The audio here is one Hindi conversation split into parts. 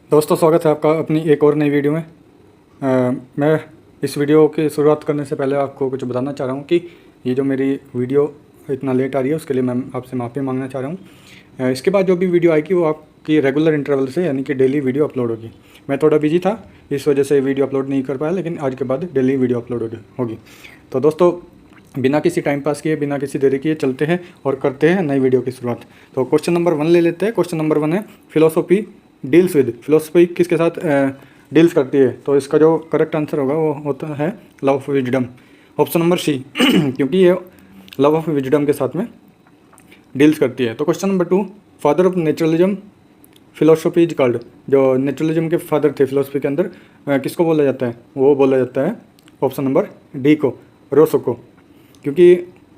दोस्तों, स्वागत है आपका अपनी एक और नई वीडियो में। मैं इस वीडियो की शुरुआत करने से पहले आपको कुछ बताना चाह रहा हूँ कि ये जो मेरी वीडियो इतना लेट आ रही है उसके लिए मैं आपसे माफ़ी मांगना चाह रहा हूँ। इसके बाद जो भी वीडियो आएगी वो आपकी रेगुलर इंटरवल से यानी कि डेली वीडियो अपलोड होगी। मैं थोड़ा बिजी था, इस वजह से वीडियो अपलोड नहीं कर पाया, लेकिन आज के बाद डेली वीडियो अपलोड होगी। तो दोस्तों, बिना किसी टाइम पास किए, बिना किसी देरी किए चलते हैं और करते हैं नई वीडियो की शुरुआत। तो क्वेश्चन नंबर 1 ले लेते हैं। क्वेश्चन नंबर 1 है फिलोसॉफी डील्स विद। फिलोसफी किसके साथ डील्स करती है? तो इसका जो करेक्ट आंसर होगा वो होता है love of wisdom, option number C क्योंकि ये लव ऑफ विजडम के साथ में डील्स करती है। तो question number 2, father of naturalism philosophy is called. जो नेचुरलिज्म के फादर थे फिलोसफी के अंदर, किसको बोला जाता है? वो बोला जाता है ऑप्शन नंबर डी को, रोसो को। क्योंकि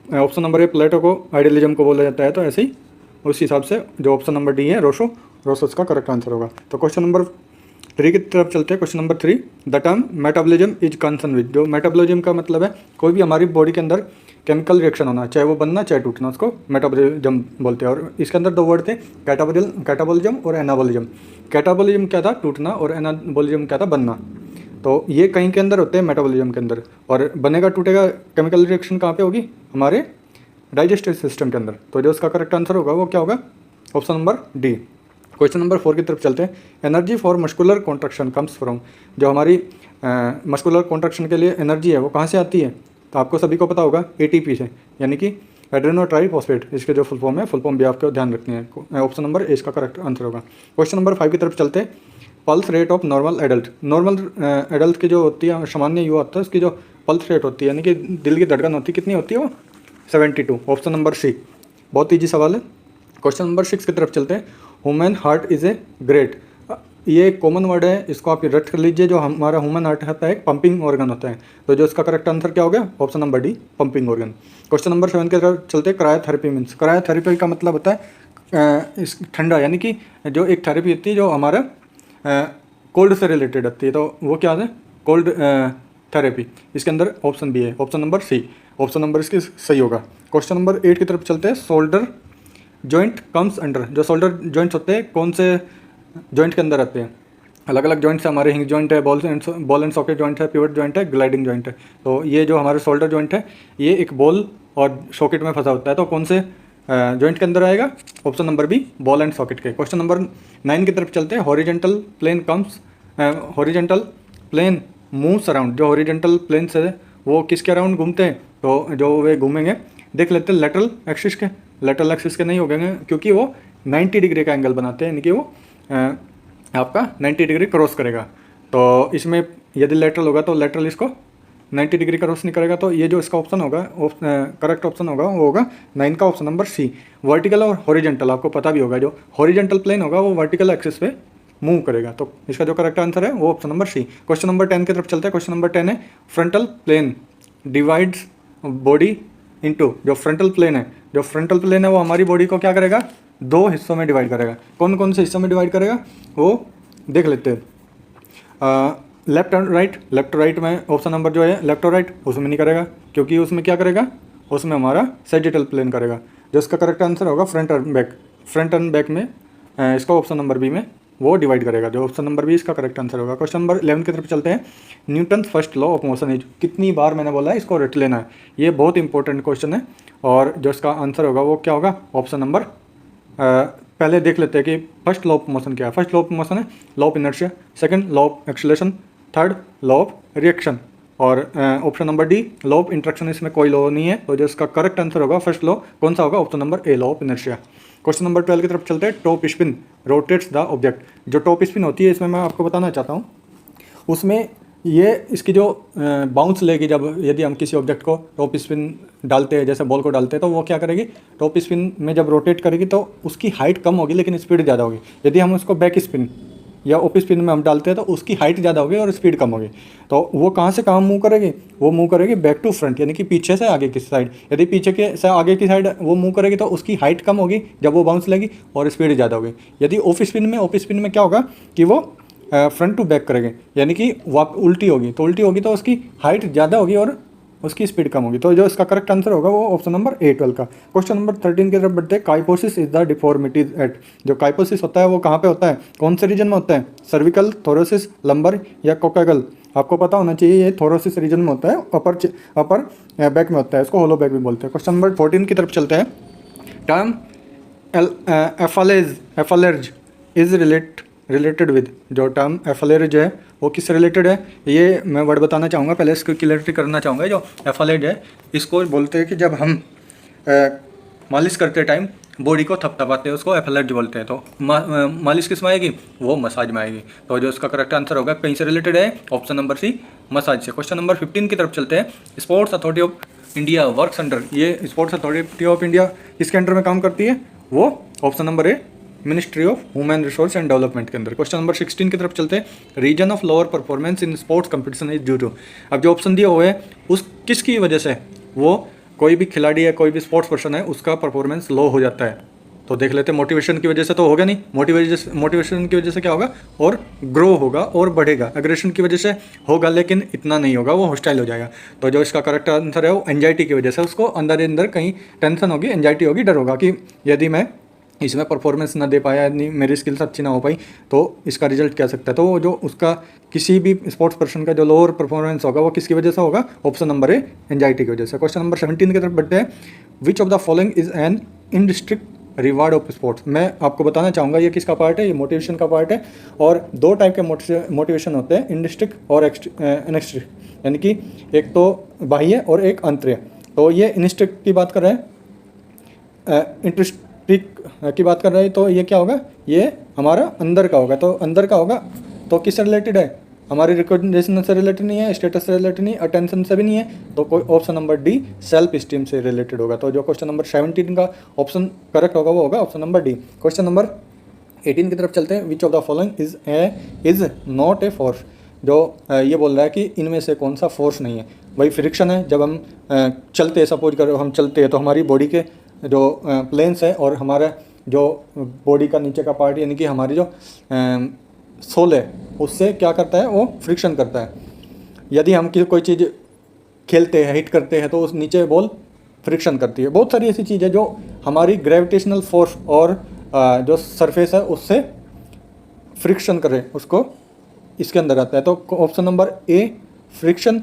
ऑप्शन नंबर ए प्लेटो को आइडियलिज्म को बोला जाता है, तो ऐसे ही उस हिसाब से जो ऑप्शन नंबर डी है रोसोस का करेक्ट आंसर होगा। तो क्वेश्चन नंबर 3 की तरफ चलते हैं। Question number 3, the term metabolism is concern with. जो मेटाबॉलिज्म का मतलब है कोई भी हमारी बॉडी के अंदर केमिकल रिएक्शन होना, चाहे वो बनना चाहे टूटना, उसको मेटाबॉलिज्म बोलते हैं। और इसके अंदर 2 वर्ड थे, कैटाबॉलिज्म और एनाबॉलिज्म। कैटाबॉलिज्म क्या था? टूटना, और एनाबॉलिज्म क्या था? बनना। तो ये कहीं के अंदर होते हैं मेटाबॉलिज्म के अंदर, और बनेगा टूटेगा केमिकल रिएक्शन कहाँ पे होगी? हमारे डाइजेस्टिव सिस्टम के अंदर। तो जो इसका करेक्ट आंसर होगा वो क्या होगा? Option number D. Question number 4 की तरफ चलते हैं। Energy for muscular contraction comes from. जो हमारी मस्कुलर कॉन्ट्रैक्शन के लिए एनर्जी है वो कहाँ से आती है? तो आपको सभी को पता होगा एटीपी से, यानी कि एड्रेनो ट्राइफॉस्फेट। इसके जो फुल फॉर्म है, फुल फॉर्म भी आपको ध्यान रखनी है। ऑप्शन नंबर ए इसका करेक्ट आंसर होगा। क्वेश्चन नंबर 5 की तरफ चलते हैं। Pulse rate of normal adult. Normal adult की जो होती है, सामान्य युवा होता है, उसकी जो पल्स रेट होती है यानी कि दिल की धड़कन होती है, कितनी होती है वो? 72। Option number C. बहुत ईजी सवाल है। क्वेश्चन नंबर 6 की तरफ चलते हैं। Human heart is a great. ये एक कॉमन वर्ड है, इसको आप रट कर लीजिए। जो हमारा ह्यूमन हार्ट होता है एक पंपिंग ऑर्गन होता है। तो जो इसका करेक्ट आंसर क्या हो गया? Option number D, pumping organ. Question number 7 की तरफ चलते हैं। Cryotherapy means. क्रायोथेरेपी का मतलब होता है इस ठंडा, यानी कि जो एक थेरेपी होती है जो हमारा कोल्ड से रिलेटेड होती है। तो वो क्या है? Cold therapy. इसके अंदर ऑप्शन बी है, option number C. Option number इसकी सही होगा। क्वेश्चन नंबर 8 की तरफ चलते हैं। Shoulder joint comes under. जो शोल्डर जॉइंट्स होते हैं कौन से जॉइंट के अंदर आते हैं? अलग अलग जॉइंट्स है हमारे। हिंग जॉइंट है, बॉल एंड सॉकेट जॉइंट है, पिवट जॉइंट है, ग्लाइडिंग जॉइंट है। तो ये जो हमारे शोल्डर जॉइंट है ये एक बॉल और सॉकेट में फंसा होता है। तो कौन से जॉइंट के अंदर आएगा? Option number B, ball and socket के। क्वेश्चन नंबर 9 की तरफ चलते हैं। Horizontal plane comes, horizontal plane moves around. जो हॉरिजेंटल प्लेन है वो किसके अराउंड घूमते हैं? तो जो वे घूमेंगे, देख लेते हैं लेटरल एक्सिस के। लेटरल एक्सिस के नहीं हो गए क्योंकि वो 90 डिग्री का एंगल बनाते हैं, यानी कि वो आपका 90 डिग्री क्रॉस करेगा। तो इसमें यदि लेटरल होगा तो लेटरल इसको 90 डिग्री क्रॉस नहीं करेगा। तो ये जो इसका ऑप्शन होगा, करेक्ट ऑप्शन होगा वो होगा 9 का ऑप्शन नंबर सी। वर्टिकल और हॉरिजेंटल आपको पता भी होगा, जो हॉरिजेंटल प्लेन होगा वो वर्टिकल एक्सिस पे मूव करेगा। तो इसका जो करेक्ट आंसर है वो option number C. Question number 10 की तरफ चलते हैं। क्वेश्चन नंबर 10 है frontal plane divides body into. जो फ्रंटल प्लेन है, जो फ्रंटल प्लेन है वो हमारी बॉडी को क्या करेगा? 2 हिस्सों में डिवाइड करेगा। कौन कौन से हिस्सों में डिवाइड करेगा वो देख लेते हैं। Left and right. Left right में ऑप्शन नंबर जो है लेफ्ट और राइट, उसमें नहीं करेगा, क्योंकि उसमें क्या करेगा? उसमें हमारा सैजिटल प्लेन करेगा। जो इसका करेक्ट आंसर होगा front end back. Front end back में इसका ऑप्शन नंबर बी में वो डिवाइड करेगा। जो ऑप्शन नंबर बी इसका करेक्ट आंसर होगा। क्वेश्चन नंबर 11 की तरफ चलते हैं। Newton first law of motion is. कितनी बार मैंने बोला है इसको रट लेना है, ये बहुत इंपॉर्टेंट क्वेश्चन है। और जो इसका आंसर होगा वो क्या होगा? ऑप्शन नंबर पहले देख लेते हैं कि फर्स्ट लॉ ऑफ मोशन क्या है। फर्स्ट लॉ ऑफ मोशन है law of inertia, second law of acceleration, third law of reaction, और option number D law of interaction. इसमें कोई लॉ नहीं है। तो जो इसका करेक्ट आंसर होगा फर्स्ट लॉ कौन सा होगा? Option number A, law of inertia. Question number 12 की तरफ चलते हैं। Top spin rotates the object. जो टॉप स्पिन होती है इसमें मैं आपको बताना चाहता हूँ, उसमें ये इसकी जो बाउंस लेगी, जब यदि हम किसी ऑब्जेक्ट को टॉप स्पिन डालते हैं, जैसे बॉल को डालते हैं, तो वो क्या करेगी? टॉप स्पिन में जब रोटेट करेगी तो उसकी हाइट कम होगी लेकिन स्पीड ज़्यादा होगी। यदि हम उसको बैक स्पिन या ओप स्पिन में हम डालते हैं तो उसकी हाइट ज़्यादा होगी और स्पीड कम होगी। तो वो कहाँ से कहाँ मूव करेगी? वो मूव करेगी बैक टू फ्रंट, यानी कि पीछे से आगे की साइड। यदि पीछे के से आगे की साइड वो मूव करेगी तो उसकी हाइट कम होगी जब वो बाउंस लेगी, और स्पीड ज़्यादा होगी। यदि ओप स्पिन में क्या होगा कि वो फ्रंट टू बैक करेंगे, यानी कि उल्टी होगी। तो उल्टी होगी तो उसकी हाइट ज़्यादा होगी और उसकी स्पीड कम होगी। तो जो इसका करेक्ट आंसर होगा वो ऑप्शन नंबर ए 12 का। क्वेश्चन नंबर 13 की तरफ बढ़ते हैं। काइपोसिस इज द डिफॉर्मिटीज एट, जो काइपोसिस होता है वो कहाँ पे होता है, कौन से रीजन में होता है, सर्विकल, थोरोसिस, लंबर या कोकागल। आपको पता होना चाहिए ये थोरोसिस रीजन में होता है, अपर बैक में होता है, इसको होलो बैक भी बोलते हैं। क्वेश्चन नंबर 14 की तरफ चलते हैं। टर्म एफालेर्ज इज रिलेटेड विद, जो टर्म एफालेर्ज है वो किससे रिलेटेड है, ये मैं वर्ड बताना चाहूँगा, पहले इसको क्लियरिटी करना चाहूँगा। जो एफालेर्ज है इसको बोलते हैं कि जब हम मालिश करते टाइम बॉडी को थपथपाते हैं उसको एफालेर्ज बोलते हैं। तो मालिश किस में आएगी, वो मसाज में आएगी। तो जो इसका करेक्ट आंसर होगा कहीं से रिलेटेड है, ऑप्शन नंबर सी मसाज से। क्वेश्चन नंबर 15 की तरफ चलते हैं। Sports authority of India works under, ये स्पोर्ट्स अथॉरिटी ऑफ इंडिया किसके अंडर में काम करती है, वो option number A ministry of human resource and development के अंदर। क्वेश्चन नंबर 16 की तरफ चलते हैं। Reason of lower performance in sports competition is due to, अब जो ऑप्शन दिया हुआ है उस किसकी वजह से, वो कोई भी खिलाड़ी है, कोई भी स्पोर्ट्स पर्सन है, उसका परफॉर्मेंस लो हो जाता है। तो देख लेते हैं, मोटिवेशन की वजह से तो होगा नहीं, मोटिवेशन की वजह से क्या होगा, और ग्रो होगा और बढ़ेगा। एग्रेशन की वजह से होगा लेकिन इतना नहीं होगा, वो हॉस्टाइल हो जाएगा। तो जो इसका करेक्ट आंसर है वो एंजाइटी की वजह से, उसको अंदर कहीं टेंशन होगी, एंजाइटी होगी, डर होगा कि यदि मैं इसमें परफॉर्मेंस ना दे पाया, यदि मेरी स्किल्स अच्छी ना हो पाई तो इसका रिजल्ट क्या सकता है। तो जो उसका किसी भी स्पोर्ट्स पर्सन का जो लोअर परफॉर्मेंस होगा वो किसकी वजह से होगा, ऑप्शन नंबर ए एंजाइटी की वजह से। क्वेश्चन नंबर 17 की तरफ बढ़ते हैं। Which of the following is an इनडिस्ट्रिक्ट रिवार्ड ऑफ स्पोर्ट्स, मैं आपको बताना चाहूँगा ये किसका पार्ट है, ये मोटिवेशन का पार्ट है। और दो टाइप के मोटिवेशन होते हैं, इनडिस्ट्रिक्ट और इनडिस्ट्रिक्ट, यानी कि एक तो बाह्य और एक आंतरिक। तो ये इनडिस्ट्रिक्ट की बात कर रहे हैं, इंटरेस्टिक की बात कर रहे हैं, तो ये क्या होगा, ये हमारा अंदर का होगा। तो अंदर का होगा तो किससे रिलेटेड है, हमारी रिकॉग्निशन से रिलेटेड नहीं है, स्टेटस से रिलेटेड नहीं, अटेंशन से भी नहीं है, तो कोई option number D self esteem से रिलेटेड होगा। तो जो क्वेश्चन नंबर 17 का ऑप्शन करेक्ट होगा वो होगा option number D. Question number 18 की तरफ चलते हैं। Which of the following is not a force, जो ये बोल रहा है कि इनमें से कौन सा फोर्स नहीं है। वही फ्रिक्शन है, जब हम चलते हैं, सपोज करो हम चलते हैं तो हमारी बॉडी के जो प्लेन्स है और हमारा जो बॉडी का नीचे का पार्ट यानी कि हमारी जो सोल है उससे क्या करता है, वो फ्रिक्शन करता है। यदि हम कोई चीज़ खेलते हैं, हिट करते हैं, तो उस नीचे बॉल फ्रिक्शन करती है। बहुत सारी ऐसी चीज़ है जो हमारी ग्रेविटेशनल फोर्स और जो सरफेस है उससे फ्रिक्शन करे, उसको इसके अंदर आता है। तो ऑप्शन नंबर ए फ्रिक्शन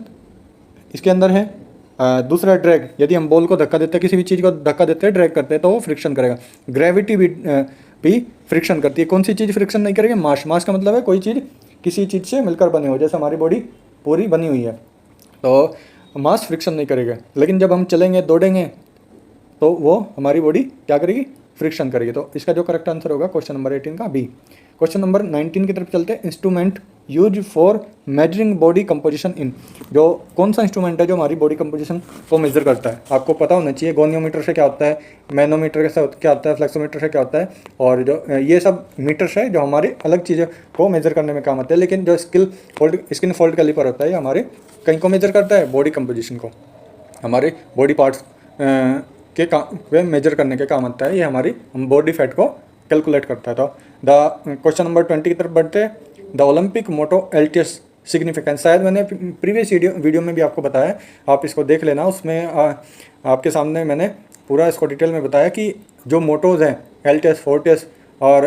इसके अंदर है। दूसरा ड्रैग, यदि हम बॉल को धक्का देते हैं, किसी भी चीज़ को धक्का देते हैं, ड्रैग करते हैं, तो वो फ्रिक्शन करेगा। ग्रेविटी भी फ्रिक्शन करती है। कौन सी चीज़ फ्रिक्शन नहीं करेगी, मास का मतलब है कोई चीज़ किसी चीज़ से मिलकर बनी हो, जैसे हमारी बॉडी पूरी बनी हुई है तो मास फ्रिक्शन नहीं करेगा। लेकिन जब हम चलेंगे, दौड़ेंगे, तो वो हमारी बॉडी क्या करेगी, फ्रिक्शन करेगी। तो इसका जो करेक्ट आंसर होगा क्वेश्चन नंबर 18 का बी। क्वेश्चन नंबर 19 की तरफ चलते हैं। Instrument use for measuring body composition in, जो कौन सा इंस्ट्रूमेंट है जो हमारी बॉडी कंपोजिशन को मेजर करता है, आपको पता होना चाहिए। गोनियोमीटर से क्या होता है, मैनोमीटर से क्या होता है, फ्लेक्सोमीटर से क्या होता है, और जो ये सब मीटर्स है जो हमारी अलग चीज़ों को मेजर करने में काम आते हैं। लेकिन जो स्किन फोल्ड कैलिपर होता है ये हमारे कहीं को मेजर करता है, बॉडी कंपोजिशन को, हमारे बॉडी पार्ट्स के काम मेजर करने के काम आता है। ये हमारी बॉडी फैट को कैलकुलेट करता है। तो द क्वेश्चन नंबर 20 की तरफ बढ़ते हैं। The Olympic motto LTS significance, शायद मैंने प्रीवियस वीडियो में भी आपको बताया, आप इसको देख लेना। उसमें आपके सामने मैंने पूरा इसको डिटेल में बताया कि जो मोटोज़ हैं LTS, 4TS और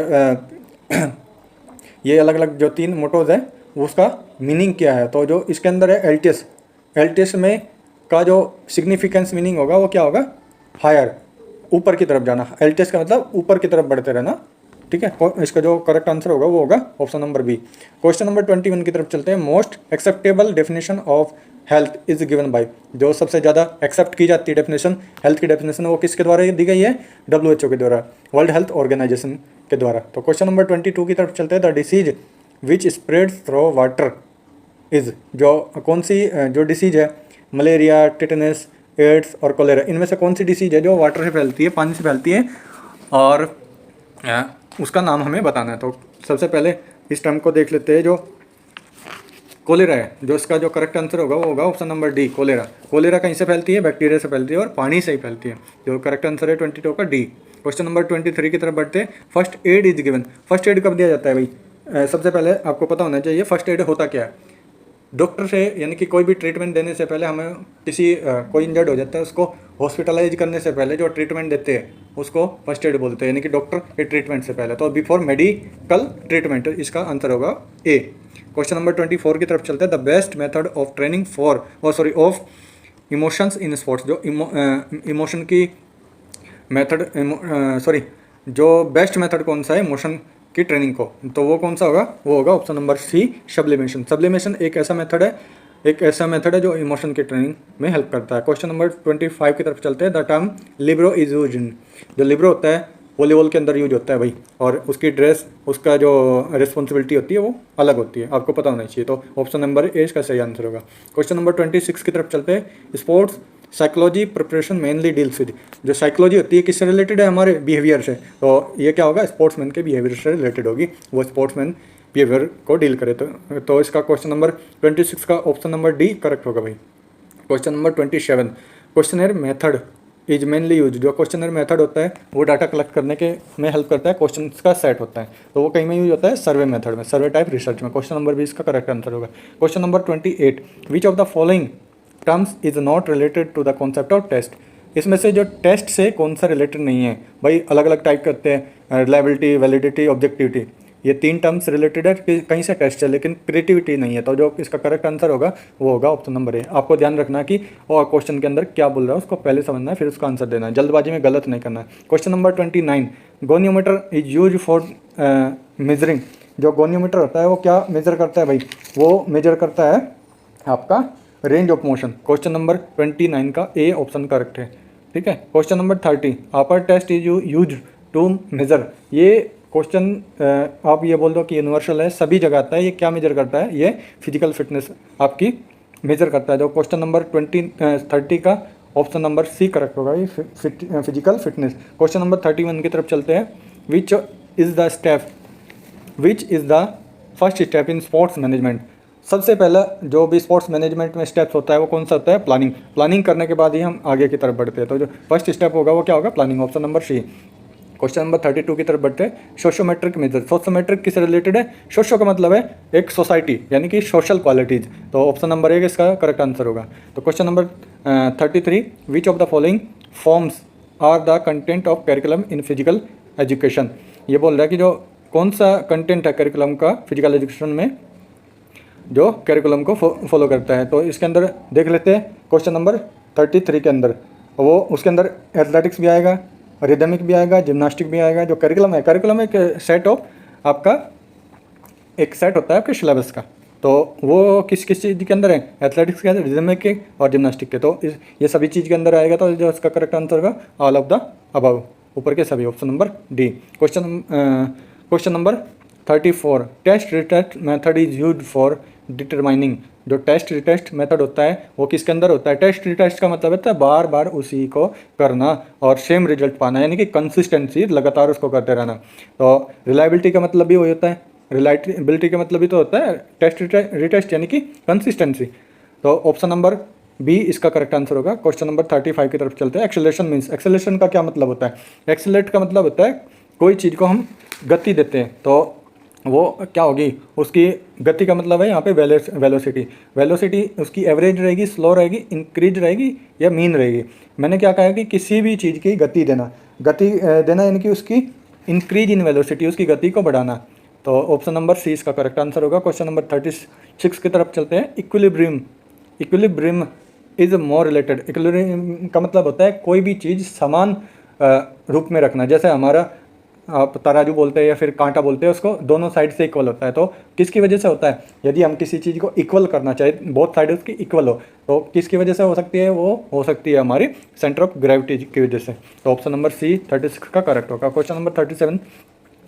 ये अलग अलग जो 3 मोटोज़ हैं उसका मीनिंग क्या है। तो जो इसके अंदर है LTS में का जो सिग्निफिकेंस मीनिंग होगा वो क्या होगा, हायर, ऊपर की तरफ जाना। LTS का मतलब ऊपर की तरफ बढ़ते रहना, ठीक है। इसका जो करेक्ट आंसर होगा वो होगा option number B. Question number 21 की तरफ चलते हैं। Most acceptable definition of health is given by, जो सबसे ज़्यादा एक्सेप्ट की जाती है डेफिनेशन, हेल्थ की डेफिनेशन, वो किसके द्वारा दी गई है, WHO के द्वारा, वर्ल्ड हेल्थ ऑर्गेनाइजेशन के द्वारा। तो क्वेश्चन नंबर 22 की तरफ चलते हैं। The disease which spreads through water is, जो कौन सी जो डिसीज है, मलेरिया, टिटनेस, एड्स और कोलेरा, इनमें से कौन सी डिसीज है जो वाटर से फैलती है, पानी से फैलती है, और उसका नाम हमें बताना है। तो सबसे पहले इस टर्म को देख लेते हैं। जो कोलेरा है, जो इसका जो करेक्ट आंसर होगा वो होगा option number D, cholera. Cholera कहीं से फैलती है, बैक्टीरिया से फैलती है और पानी से ही फैलती है। जो करेक्ट आंसर है 22 का डी। क्वेश्चन नंबर 23 की तरफ बढ़ते हैं। First aid is given, first aid कब दिया जाता है भाई, सबसे पहले आपको पता होना चाहिए फर्स्ट एड होता क्या है। डॉक्टर से यानी कि कोई भी ट्रीटमेंट देने से पहले हमें किसी कोई इंजर्ड हो जाता है उसको हॉस्पिटलाइज करने से पहले जो ट्रीटमेंट देते हैं उसको फर्स्ट एड बोलते हैं, यानी कि डॉक्टर के ट्रीटमेंट से पहले। तो बिफोर मेडिकल ट्रीटमेंट, इसका आंसर होगा ए। क्वेश्चन नंबर 24 की तरफ चलते हैं। The best method of training for of emotions in sports, जो इमोशन की मेथड जो बेस्ट मेथड कौन सा है इमोशन की ट्रेनिंग को, तो वो कौन सा होगा? वो होगा option number C, sublimation. Sublimation एक ऐसा मेथड है जो इमोशन की ट्रेनिंग में हेल्प करता है। क्वेश्चन नंबर 25 की तरफ चलते हैं। The term Libre is use in, जो लिब्रो होता है वॉलीबॉल के अंदर यूज होता है भाई, और उसकी ड्रेस, उसका जो रिस्पॉन्सिबिलिटी होती है वो अलग होती है, आपको पता होना चाहिए। तो ऑप्शन नंबर ए इसका सही आंसर होगा। क्वेश्चन नंबर 26 की तरफ चलते हैं। Sports psychology preparation mainly deals with, जो साइकोलॉजी होती है किससे रिलेटेड है? हमारे बिहेवियर से। तो ये क्या होगा? स्पोर्ट्समैन के बिहेवियर से रिलेटेड होगी, वो स्पोर्ट्समैन बिहेवियर को डील करे। तो इसका क्वेश्चन नंबर 26 का ऑप्शन नंबर डी करेक्ट होगा भाई। Question number 27, questionnaire method is mainly use, जो क्वेश्चनर मेथड होता है वो डाटा कलेक्ट करने के में हेल्प करता है, क्वेश्चन का सेट होता है, तो वो कहीं में यूज होता है? सर्वे मेथड में, सर्वे टाइप रिसर्च में। क्वेश्चन नंबर 20 का करेक्ट आंसर होगा। Question number 28, which of the following terms is not related to the concept of test, इसमें से जो टेस्ट से कौन सा रिलेटेड नहीं है भाई? अलग अलग टाइप करते हैं, रिलायबिलिटी, वैलिडिटी, ऑब्जेक्टिविटी, ये 3 टर्म्स रिलेटेड है कि कहीं से टेस्ट है, लेकिन क्रिएटिविटी नहीं है। तो जो इसका करेक्ट आंसर होगा वो होगा ऑप्शन नंबर ए। आपको ध्यान रखना कि और क्वेश्चन के अंदर क्या बोल रहा है उसको पहले समझना है, फिर उसका आंसर देना है, जल्दबाजी में गलत नहीं करना है। Question number 29, goniometer is use for measuring, जो गोनियोमीटर होता है वो क्या मेजर करता है भाई? वो मेजर करता है आपका range of motion. Question number 29 का ए ऑप्शन करेक्ट है, ठीक है। Question number 30, upper test is use to measure, ये क्वेश्चन आप ये बोल दो कि यूनिवर्सल है, सभी जगह आता है। ये क्या मेजर करता है? ये फिजिकल फिटनेस आपकी मेजर करता है। जो क्वेश्चन नंबर 30 का ऑप्शन नंबर सी करेक्ट होगा, ये फिजिकल फिटनेस। क्वेश्चन नंबर 31 की तरफ चलते हैं। Which is the first step in sports management, सबसे पहला जो भी स्पोर्ट्स मैनेजमेंट में स्टेप्स होता है वो कौन सा होता है? प्लानिंग करने के बाद ही हम आगे की तरफ बढ़ते हैं। तो जो फर्स्ट स्टेप होगा वो क्या होगा? Planning, option number C. Question number 32 की तरफ बढ़ते हैं। सोशियोमेट्रिक मेजर, सोशियोमेट्रिक किससे रिलेटेड है? सोशो का मतलब है एक सोसाइटी, यानी कि सोशल क्वालिटीज, तो ऑप्शन नंबर एक इसका करेक्ट आंसर होगा। तो question number 33, which of the following forms are the content of curriculum in physical education, ये बोल रहा है कि जो कौन सा कंटेंट है करिकुलम का फिजिकल एजुकेशन में, जो करिकुलम को फॉलो करता है। तो इसके अंदर देख लेते हैं क्वेश्चन नंबर 33 के अंदर, वो उसके अंदर एथलेटिक्स भी आएगा, रिदमिक भी आएगा, जिम्नास्टिक भी आएगा। जो करिकुलम एक सेट ऑफ आपका एक सेट होता है आपके सिलेबस का, तो वो किस किस चीज़ के अंदर है? एथलेटिक्स के अंदर, रिदमिक के और जिम्नास्टिक के। तो ये सभी चीज़ के अंदर आएगा, तो जो इसका करेक्ट आंसर होगा ऑल ऑफ द अबव, ऊपर के सभी, option number D. Question number 34, test retest method is use for determining, जो टेस्ट रिटेस्ट मेथड होता है वो किसके अंदर होता है? टेस्ट रिटेस्ट का मतलब होता है बार बार उसी को करना और सेम रिजल्ट पाना, यानी कि कंसिस्टेंसी, लगातार उसको करते रहना। तो रिलायबिलिटी का मतलब भी वही होता है, रिलायबिलिटी का मतलब भी तो होता है टेस्ट रिटेस्ट, यानी कि कंसिस्टेंसी। तो ऑप्शन नंबर बी इसका करेक्ट आंसर होगा। क्वेश्चन नंबर 35 की तरफ चलते हैं। एक्सेलरेशन मीन्स, एक्सेलरेशन का क्या मतलब होता है? एक्सेलरेट का मतलब होता है कोई चीज़ को हम गति देते हैं, तो वो क्या होगी? उसकी गति का मतलब है यहाँ पे वेलोसिटी उसकी एवरेज रहेगी, स्लो रहेगी, इंक्रीज रहेगी या मीन रहेगी। मैंने क्या कहा कि किसी भी चीज़ की गति देना यानी कि उसकी इंक्रीज इन वेलोसिटी, उसकी गति को बढ़ाना। तो ऑप्शन नंबर सी इसका करेक्ट आंसर होगा। क्वेश्चन नंबर 36 की तरफ चलते हैं। Equilibrium is more related, equilibrium का मतलब होता है कोई भी चीज़ समान रूप में रखना। जैसे हमारा आप तराजू बोलते हैं या फिर कांटा बोलते हैं, उसको दोनों साइड से इक्वल होता है। तो किसकी वजह से होता है? यदि हम किसी चीज़ को इक्वल करना चाहे, बोथ साइड उसकी इक्वल हो, तो किसकी वजह से हो सकती है? वो हो सकती है हमारी सेंटर ऑफ ग्रेविटी की वजह से। तो ऑप्शन नंबर सी 36 का करेक्ट होगा। Question number 37,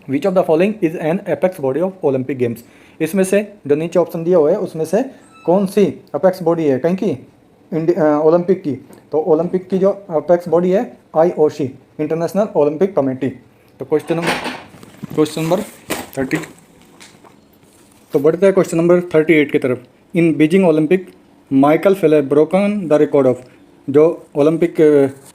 which of the following is N apex body of Olympic games, इसमें से जो नीचे ऑप्शन दिया हुआ है उसमें से कौन सी अपेक्स बॉडी है कहीं की? ओलंपिक की। तो ओलंपिक की जो अपेक्स बॉडी है IOC, इंटरनेशनल ओलंपिक कमेटी। तो क्वेश्चन नंबर 30, तो बढ़ते हैं क्वेश्चन नंबर 38 की तरफ। इन Beijing Olympic Michael Phelps broken the record of, जो ओलंपिक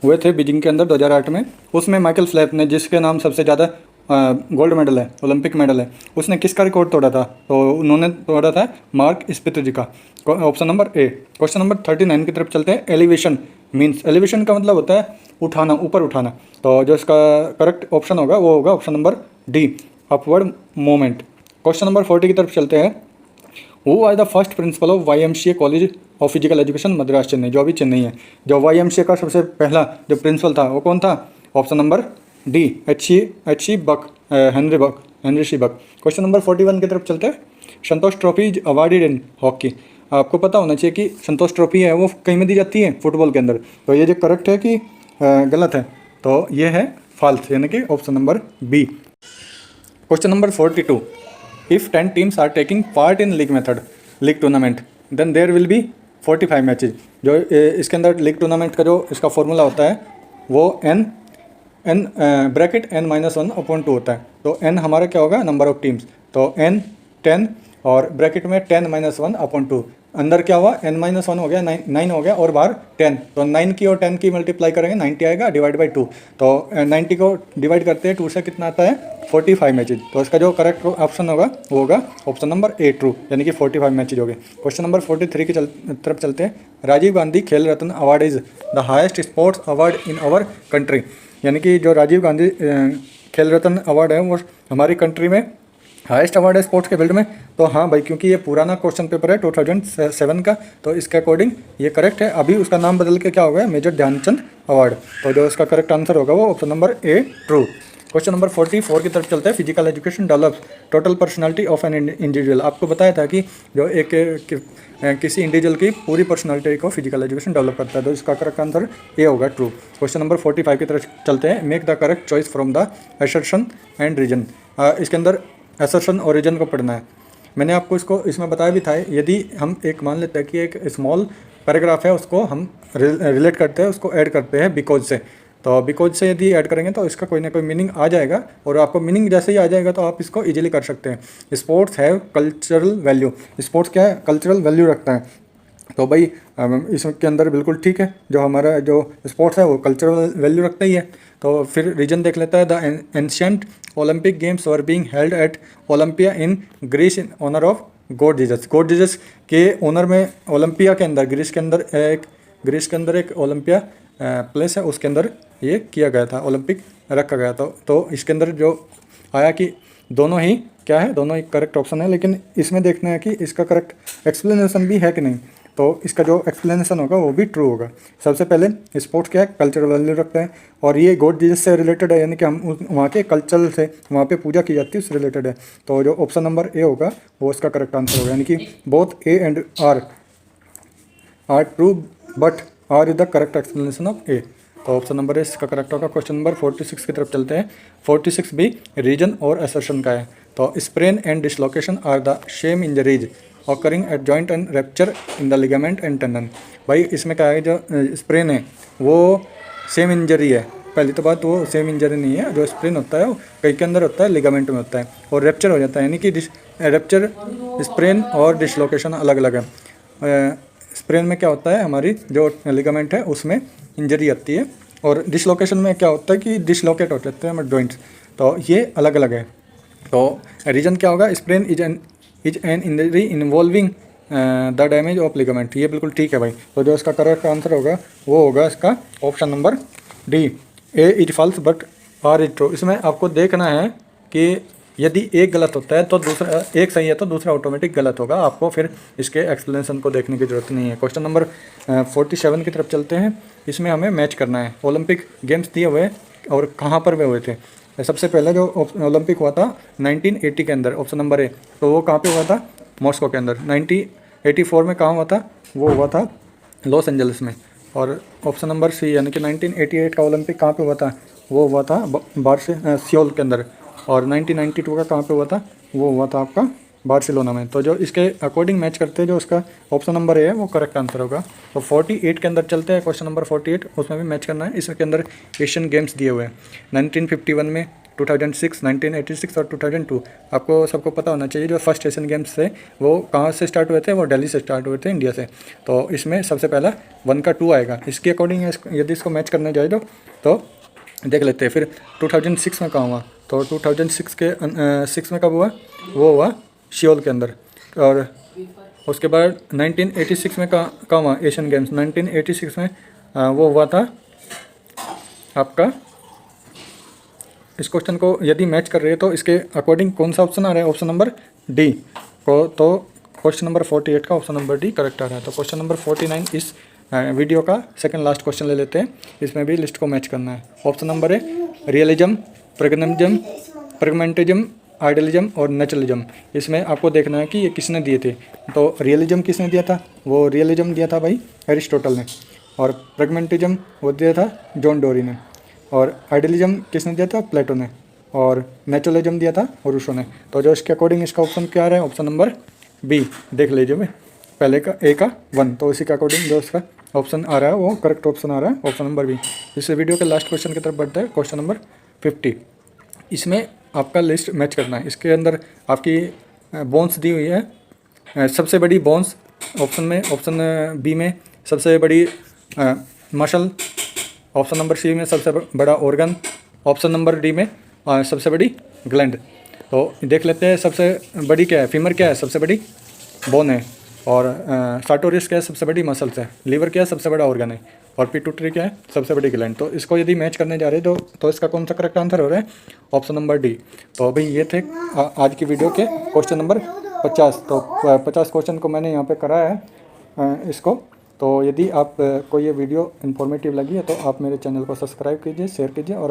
हुए थे बीजिंग के अंदर 2008 में, उसमें माइकल फेल्प्स ने जिसके नाम सबसे ज़्यादा गोल्ड मेडल है, ओलंपिक मेडल है, उसने किसका रिकॉर्ड तोड़ा था? तो उन्होंने तोड़ा था मार्क स्पितरी का। ऑप्शन नंबर ए। क्वेश्चन नंबर 39 की तरफ चलते हैं। एलिवेशन मीन्स, एलिवेशन का मतलब होता है उठाना, ऊपर उठाना। तो जो इसका करेक्ट ऑप्शन होगा वो होगा option number D, upward moment. Question number 40 की तरफ चलते हैं। Who are the first principal of YMCA college of physical education Madras Chennai, जो अभी चेन्नई है। जो YMCA का सबसे पहला जो प्रिंसिपल था वो कौन था? Option number D, H C Buck, Henry C Buck. Question number 41 की तरफ चलते हैं। Santosh trophy is awarded in hockey. आपको पता होना चाहिए कि संतोष ट्रॉफी है वो कहीं में दी जाती है, फुटबॉल के अंदर। तो ये जो करेक्ट है कि गलत है? तो ये है फॉल्स, यानी कि option number B. Question number 42। If 10 teams are taking part in league method, league tournament, then there will be 45 matches. जो इसके अंदर लीग टूर्नामेंट का जो इसका फॉर्मूला होता है वो एन ब्रैकेट n-1/2 होता है। तो n हमारा क्या होगा? Number of teams. तो n 10 और ब्रैकेट में 10-1/2। अंदर क्या हुआ? n-1 हो गया, 9 हो गया, और बाहर 10। तो 9 की और 10 की मल्टीप्लाई करेंगे 90 आएगा, डिवाइड बाई 2। तो 90 को डिवाइड करते हैं 2 से, कितना आता है? 45 मैचेज। तो इसका जो करेक्ट ऑप्शन होगा वो होगा ऑप्शन नंबर ए, ट्रू, यानी कि 45 मैचेज हो गए। क्वेश्चन नंबर 43 की तरफ चलते हैं। Rajiv Gandhi Khel Ratna award is the highest sports award in our country, यानी कि जो राजीव गांधी खेल रत्न अवार्ड है वो हमारी कंट्री में हाईएस्ट अवार्ड है स्पोर्ट्स के फील्ड में। तो हाँ भाई, क्योंकि ये पुराना क्वेश्चन पेपर है 2007 का, तो इसके अकॉर्डिंग ये करेक्ट है। अभी उसका नाम बदल के क्या हो गया? Major Dhyan Chand award. तो जो इसका करेक्ट आंसर होगा वो option number A, true. Question number 44 की तरफ चलते हैं। Physical education develops total personality of an individual. आपको बताया था कि जो किसी इंडिविजुअल की पूरी पर्सनालिटी को फिजिकल एजुकेशन डेवलप करता है। तो इसका करेक्ट आंसर ए होगा, ट्रू। क्वेश्चन नंबर 45 की तरफ चलते हैं। Make the correct choice from the assertion and reason. इसके अंदर असर्शन और रीजन को पढ़ना है। मैंने आपको इसमें बताया भी था। यदि हम एक मान लेते हैं कि एक स्मॉल पैराग्राफ है, उसको हम रिलेट करते हैं, उसको ऐड करते हैं बिकॉज से। तो बिकॉज से यदि ऐड करेंगे तो इसका कोई ना कोई मीनिंग आ जाएगा, और आपको मीनिंग जैसे ही आ जाएगा तो आप इसको इजीली कर सकते हैं। Sports have cultural value. Sports क्या है? कल्चरल वैल्यू रखता है। तो भाई इसके अंदर बिल्कुल ठीक है, जो हमारा जो स्पोर्ट्स है वो कल्चरल वैल्यू रखता ही है। तो फिर रीजन देख लेता है। The ancient Olympic games were being held at Olympia in Greece in honour of God Jesus. God Jesus के ऑनर में ओलंपिया के अंदर, ग्रीस के अंदर एक ओलंपिया प्लेस है, उसके अंदर ये किया गया था, ओलंपिक रखा गया था। तो इसके अंदर जो आया कि दोनों ही क्या है? दोनों ही करेक्ट ऑप्शन है, लेकिन इसमें देखना है कि इसका करेक्ट एक्सप्लेनेशन भी है कि नहीं। तो इसका जो एक्सप्लेनेशन होगा वो भी ट्रू होगा। सबसे पहले स्पोर्ट्स क्या है? कल्चरल वैल्यू रखते हैं, और ये गॉड जीसस से रिलेटेड है, यानी कि हम वहाँ के कल्चर से, वहाँ पे पूजा की जाती है, उससे रिलेटेड है। तो जो ऑप्शन नंबर ए होगा वो इसका करेक्ट आंसर होगा, यानी कि both A and R true, but R is the correct explanation of A. तो ऑप्शन नंबर ए इसका करेक्ट होगा। क्वेश्चन नंबर 46 की तरफ चलते हैं। 46 भी रीजन और असर्शन का है। तो sprain and dislocation are the same injuries occurring at joint and rupture in the ligament and tendon. भाई इसमें क्या है? जो स्प्रेन है वो सेम इंजरी है। पहली तो बात, वो सेम इंजरी नहीं है। जो स्प्रेन होता है वो कई के अंदर होता है, लिगामेंट में होता है, और रैप्चर हो जाता है, यानी कि रैप्चर, स्प्रेन और डिसलोकेशन अलग अलग है। स्प्रेन में क्या होता है? हमारी जो लिगामेंट है उसमें इंजरी आती है, और डिसलोकेशन में क्या होता है कि डिसलोकेट हो जाते हैं हमारे जॉइंट्स। तो ये अलग अलग है। तो रीजन क्या होगा? Sprain is an injury involving the damage of ligament. ये बिल्कुल ठीक है भाई। तो जो इसका करेक्ट आंसर होगा वो होगा इसका option number D, A is false but R is true. इसमें आपको देखना है कि यदि एक गलत होता है तो दूसरा, एक सही है तो दूसरा ऑटोमेटिक गलत होगा। आपको फिर इसके एक्सप्लेनेशन को देखने की ज़रूरत नहीं है। क्वेश्चन नंबर 47 की तरफ चलते हैं। इसमें हमें मैच करना है। ओलंपिक गेम्स दिए हुए और कहाँ पर वे हुए थे। सबसे पहले जो ओलंपिक हुआ था 1980 के अंदर, ऑप्शन नंबर ए, तो वो कहाँ पे हुआ था? मॉस्को के अंदर। 1984 में कहाँ हुआ था? वो हुआ था लॉस एंजल्स में। और ऑप्शन नंबर सी, यानी कि 1988 का ओलंपिक कहाँ पे हुआ था? वो हुआ था सियोल के अंदर। और 1992 का कहाँ पे हुआ था? वो हुआ था आपका बार्सिलोना में। तो जो इसके अकॉर्डिंग मैच करते हैं, जो उसका ऑप्शन नंबर ए है वो करेक्ट आंसर होगा। तो 48 के अंदर चलते हैं। क्वेश्चन नंबर 48, उसमें भी मैच करना है। इसके अंदर एशियन गेम्स दिए हुए हैं 1951 में, 2006, 1986 और 2002। आपको सबको पता होना चाहिए जो फर्स्ट एशियन गेम्स थे वो कहाँ से स्टार्ट हुए थे? वो दिल्ली से स्टार्ट हुए थे, इंडिया से। तो इसमें सबसे पहला 1 का 2 आएगा। इसके अकॉर्डिंग यदि इसको मैच करने जाए तो देख लेते हैं। फिर 2006 में कहाँ हुआ, तो 2006 के 6 में कब हुआ, वो हुआ सियोल के अंदर। और उसके बाद 1986 में कहाँ हुआ एशियन गेम्स, 1986 में वो हुआ था आपका। इस क्वेश्चन को यदि मैच कर रहे हैं तो इसके अकॉर्डिंग कौन सा ऑप्शन आ रहा है, ऑप्शन नंबर डी को। तो क्वेश्चन नंबर 48 का ऑप्शन नंबर डी करेक्ट आ रहा है। तो क्वेश्चन नंबर 49 इस वीडियो का सेकंड लास्ट क्वेश्चन ले लेते हैं। इसमें भी लिस्ट को मैच करना है। ऑप्शन नंबर है रियलिज्म, प्रेगमेंटिज्म, आइडियलिज्म और नेचुरलिज्म। इसमें आपको देखना है कि ये किसने दिए थे। तो रियलिज्म किसने दिया था, वो रियलिज्म दिया था भाई एरिस्टोटल ने। और प्रेगमेंटिज्म वो दिया था जॉन डोरी ने। और आइडियलिज्म किसने दिया था, प्लेटो ने। और नेचुरलिज्म दिया था रूसो ने। तो जो इसके अकॉर्डिंग इसका ऑप्शन क्या आ रहा है, ऑप्शन नंबर बी देख लीजिए भाई, पहले का ए का 1। तो इसी के अकॉर्डिंग जो इसका ऑप्शन आ रहा है वो करेक्ट ऑप्शन आ रहा है, ऑप्शन नंबर बी। इस वीडियो के लास्ट क्वेश्चन की तरफ बढ़ते हैं, क्वेश्चन नंबर 50। इसमें आपका लिस्ट मैच करना है। इसके अंदर आपकी बोन्स दी हुई है। सबसे बड़ी बोन्स ऑप्शन में, ऑप्शन बी में सबसे बड़ी मसल, ऑप्शन नंबर सी में सबसे बड़ा ऑर्गन, ऑप्शन नंबर डी में सबसे बड़ी ग्लैंड। तो देख लेते हैं सबसे बड़ी क्या है, फीमर क्या है, सबसे बड़ी बोन है। और सार्टोरियस क्या है, सबसे बड़ी मसल्स है। लीवर क्या है, सबसे बड़ा ऑर्गन है। और पिट्यूटरी क्या है, सबसे बड़ी ग्लैंड। तो इसको यदि मैच करने जा रहे हैं तो इसका कौन सा करेक्ट आंसर हो रहा है, ऑप्शन नंबर डी। तो भाई ये थे आज की वीडियो के क्वेश्चन नंबर 50। तो 50 क्वेश्चन को मैंने यहाँ पे कराया है इसको। तो यदि आप को ये वीडियो इन्फॉर्मेटिव लगी है तो आप मेरे चैनल को सब्सक्राइब कीजिए, शेयर कीजिए और